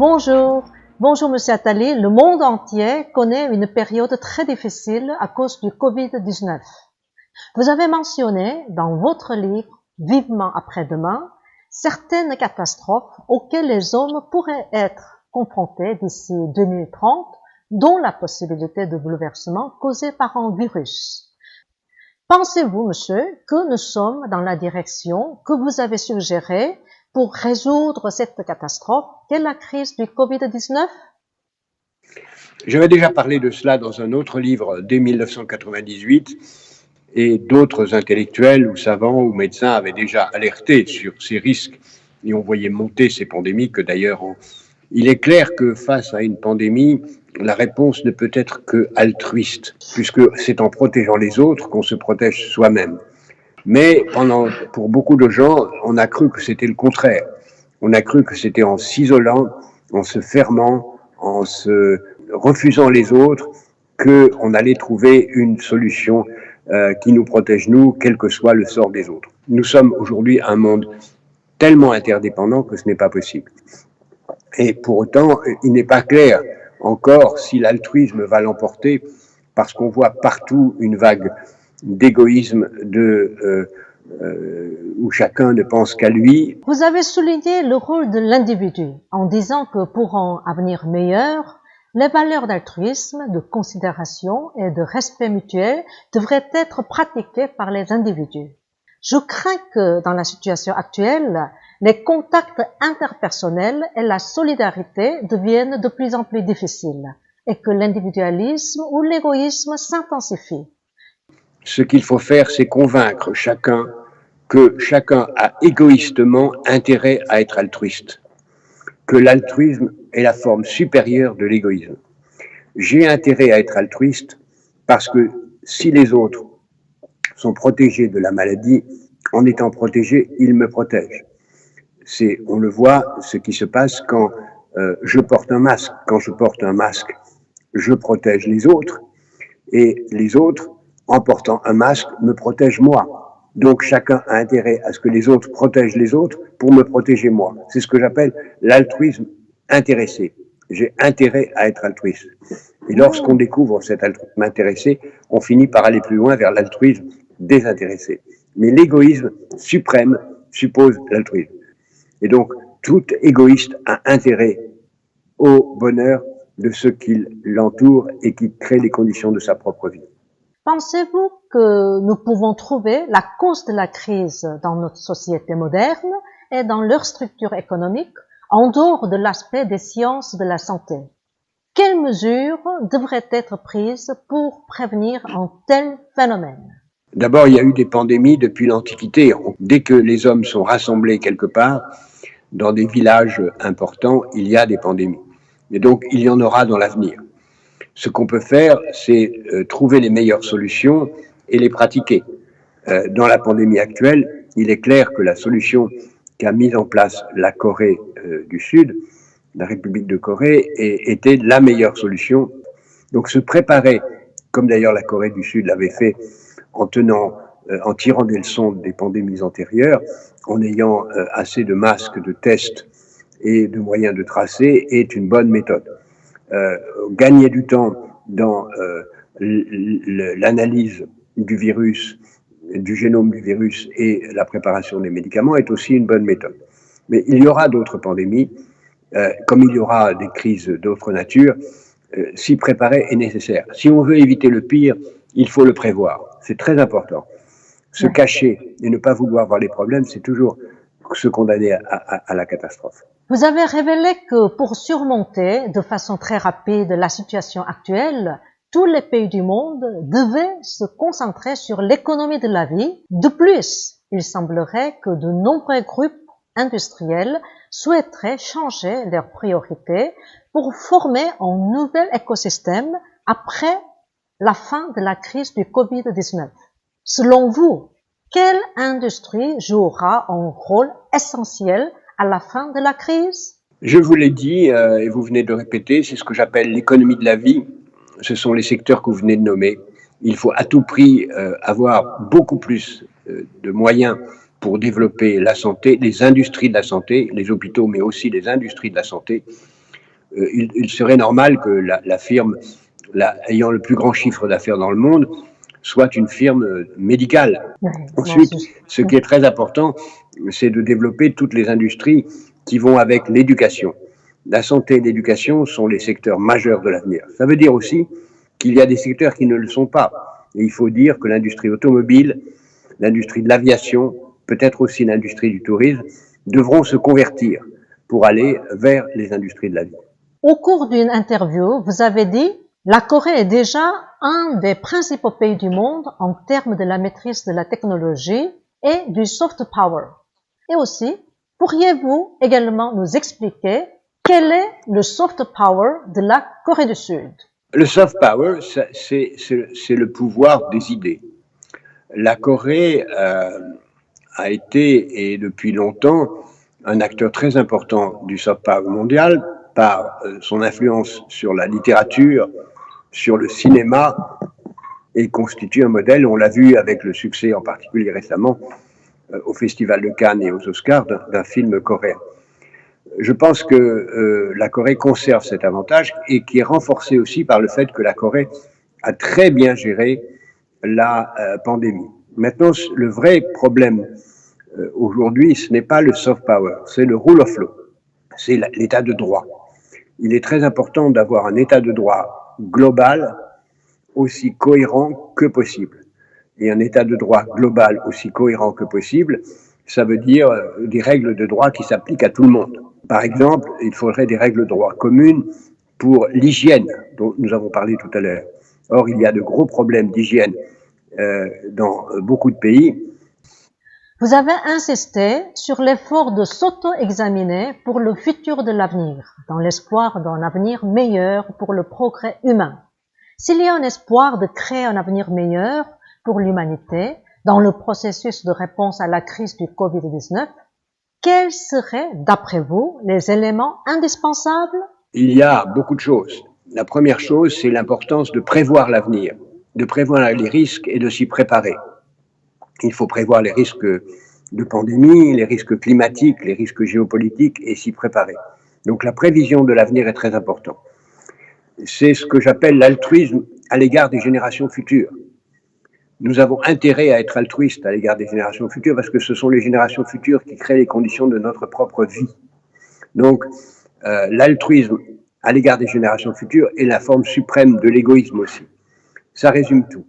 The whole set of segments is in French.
Bonjour. Bonjour, Monsieur Attali. Le monde entier connaît une période très difficile à cause du Covid-19. Vous avez mentionné dans votre livre Vivement après-demain certaines catastrophes auxquelles les hommes pourraient être confrontés d'ici 2030, dont la possibilité de bouleversement causé par un virus. Pensez-vous, monsieur, que nous sommes dans la direction que vous avez suggérée pour résoudre cette catastrophe qu'est la crise du Covid-19? J'avais déjà parlé de cela dans un autre livre dès 1998 et d'autres intellectuels ou savants ou médecins avaient déjà alerté sur ces risques et on voyait monter ces pandémies que d'ailleurs il est clair que face à une pandémie, la réponse ne peut être que altruiste puisque c'est en protégeant les autres qu'on se protège soi-même. Mais pour beaucoup de gens, on a cru que c'était le contraire. On a cru que c'était en s'isolant, en se fermant, en se refusant les autres, qu'on allait trouver une solution qui nous protège nous, quel que soit le sort des autres. Nous sommes aujourd'hui un monde tellement interdépendant que ce n'est pas possible. Et pour autant, il n'est pas clair encore si l'altruisme va l'emporter, parce qu'on voit partout une vague d'égoïsme, où chacun ne pense qu'à lui. Vous avez souligné le rôle de l'individu en disant que pour un avenir meilleur, les valeurs d'altruisme, de considération et de respect mutuel devraient être pratiquées par les individus. Je crains que dans la situation actuelle, les contacts interpersonnels et la solidarité deviennent de plus en plus difficiles et que l'individualisme ou l'égoïsme s'intensifie. Ce qu'il faut faire, c'est convaincre chacun que chacun a égoïstement intérêt à être altruiste, que l'altruisme est la forme supérieure de l'égoïsme. J'ai intérêt à être altruiste parce que si les autres sont protégés de la maladie, en étant protégés, ils me protègent. On le voit, ce qui se passe quand je porte un masque. Quand je porte un masque, je protège les autres et les autres, en portant un masque, me protègent moi. Donc chacun a intérêt à ce que les autres protègent les autres pour me protéger moi. C'est ce que j'appelle l'altruisme intéressé. J'ai intérêt à être altruiste. Et lorsqu'on découvre cet altruisme intéressé, on finit par aller plus loin vers l'altruisme désintéressé. Mais l'égoïsme suprême suppose l'altruisme. Et donc, tout égoïste a intérêt au bonheur de ceux qui l'entourent et qui créent les conditions de sa propre vie. Pensez-vous que nous pouvons trouver la cause de la crise dans notre société moderne et dans leur structure économique en dehors de l'aspect des sciences de la santé? Quelles mesures devraient être prises pour prévenir un tel phénomène? D'abord, il y a eu des pandémies depuis l'Antiquité. Dès que les hommes sont rassemblés quelque part, dans des villages importants, il y a des pandémies. Et donc, il y en aura dans l'avenir. Ce qu'on peut faire, c'est trouver les meilleures solutions et les pratiquer. Dans la pandémie actuelle, il est clair que la solution qu'a mise en place la Corée du Sud, la République de Corée, était la meilleure solution. Donc se préparer, comme d'ailleurs la Corée du Sud l'avait fait, en tirant des leçons des pandémies antérieures, en ayant assez de masques, de tests et de moyens de tracer, est une bonne méthode. Gagner du temps dans l'analyse du virus, du génome du virus et la préparation des médicaments est aussi une bonne méthode. Mais il y aura d'autres pandémies, comme il y aura des crises d'autres natures, s'y préparer est nécessaire. Si on veut éviter le pire, il faut le prévoir. C'est très important. Se cacher et ne pas vouloir voir les problèmes, c'est toujours se condamner à la catastrophe. Vous avez révélé que pour surmonter de façon très rapide la situation actuelle, tous les pays du monde devaient se concentrer sur l'économie de la vie. De plus, il semblerait que de nombreux groupes industriels souhaiteraient changer leurs priorités pour former un nouvel écosystème après la fin de la crise du Covid-19. Selon vous, quelle industrie jouera un rôle essentiel à la fin de la crise? Je vous l'ai dit, et vous venez de le répéter, c'est ce que j'appelle l'économie de la vie. Ce sont les secteurs que vous venez de nommer. Il faut à tout prix avoir beaucoup plus de moyens pour développer la santé, les industries de la santé, les hôpitaux, mais aussi les industries de la santé. il serait normal que la firme ayant le plus grand chiffre d'affaires dans le monde soit une firme médicale. Oui, Ensuite, ce qui est très important, c'est de développer toutes les industries qui vont avec l'éducation. La santé et l'éducation sont les secteurs majeurs de l'avenir. Ça veut dire aussi qu'il y a des secteurs qui ne le sont pas. Et il faut dire que l'industrie automobile, l'industrie de l'aviation, peut-être aussi l'industrie du tourisme, devront se convertir pour aller vers les industries de la vie. Au cours d'une interview, vous avez dit « La Corée est déjà un des principaux pays du monde en termes de la maîtrise de la technologie et du soft power. » Et aussi, pourriez-vous également nous expliquer quel est le soft power de la Corée du Sud? Le soft power, c'est le pouvoir des idées. La Corée a été, et depuis longtemps, un acteur très important du soft power mondial par son influence sur la littérature, sur le cinéma, et constitue un modèle, on l'a vu avec le succès en particulier récemment au Festival de Cannes et aux Oscars d'un film coréen. Je pense que la Corée conserve cet avantage et qui est renforcé aussi par le fait que la Corée a très bien géré la pandémie. Maintenant, le vrai problème aujourd'hui, ce n'est pas le soft power, c'est le rule of law, c'est l'état de droit. Il est très important d'avoir un état de droit global aussi cohérent que possible. Et un état de droit global aussi cohérent que possible, ça veut dire des règles de droit qui s'appliquent à tout le monde. Par exemple, il faudrait des règles de droit communes pour l'hygiène, dont nous avons parlé tout à l'heure. Or, il y a de gros problèmes d'hygiène dans beaucoup de pays. Vous avez insisté sur l'effort de s'auto-examiner pour le futur de l'avenir, dans l'espoir d'un avenir meilleur pour le progrès humain. S'il y a un espoir de créer un avenir meilleur pour l'humanité dans le processus de réponse à la crise du Covid-19, quels seraient, d'après vous, les éléments indispensables? Il y a beaucoup de choses. La première chose, c'est l'importance de prévoir l'avenir, de prévoir les risques et de s'y préparer. Il faut prévoir les risques de pandémie, les risques climatiques, les risques géopolitiques et s'y préparer. Donc la prévision de l'avenir est très importante. C'est ce que j'appelle l'altruisme à l'égard des générations futures. Nous avons intérêt à être altruistes à l'égard des générations futures parce que ce sont les générations futures qui créent les conditions de notre propre vie. Donc, l'altruisme à l'égard des générations futures est la forme suprême de l'égoïsme aussi. Ça résume tout.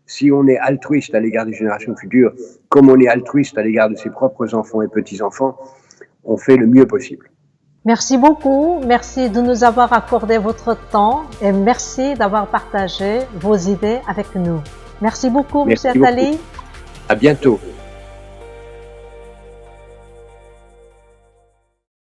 Si on est altruiste à l'égard des générations futures, comme on est altruiste à l'égard de ses propres enfants et petits-enfants, on fait le mieux possible. Merci beaucoup, merci de nous avoir accordé votre temps et merci d'avoir partagé vos idées avec nous. Merci beaucoup, M. Attali. À bientôt.